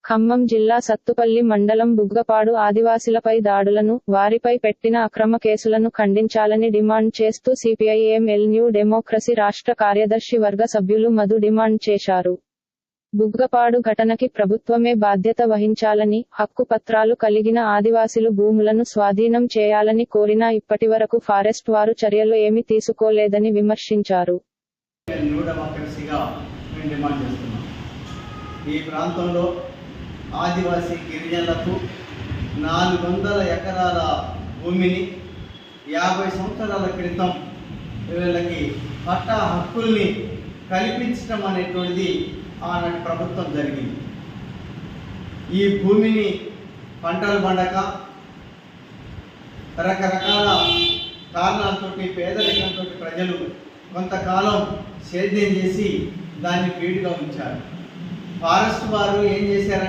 ఖమ్మం జిల్లా సత్తుపల్లి మండలం బుగ్గపాడు ఆదివాసీలపై దాడులను, వారిపై పెట్టిన అక్రమ కేసులను ఖండించాలని డిమాండ్ చేస్తూ సిపిఐ-ఎంఎల్ న్యూ డెమోక్రసీ రాష్ట్ర కార్యదర్శి వర్గ సభ్యులు మధు డిమాండ్ చేశారు. బుగ్గపాడు ఘటనకి ప్రభుత్వమే బాధ్యత వహించాలని, హక్కు పత్రాలు కలిగిన ఆదివాసీలు భూములను స్వాధీనం చేయాలని కోరినా ఇప్పటివరకు ఫారెస్ట్ వారు చర్యలు ఏమీ తీసుకోలేదని విమర్శించారు. ఈ ప్రాంతంలో ఆదివాసీ గిరిజనులకు 400 ఎకరాల భూమిని 50 సంవత్సరాల క్రితం వీళ్ళకి పట్టా హక్కుల్ని కల్పించడం అనేటువంటిది ఆనాటి ప్రభుత్వం జరిగింది. ఈ భూమిని పంటలు పండక రకరకాల కారణాలతోటి పేదరికంతో ప్రజలు కొంతకాలం సేద్యం చేసి దాన్ని పీడుగా ఉంచారు. ఫారెస్ట్ వారు ఏం చేశారంటే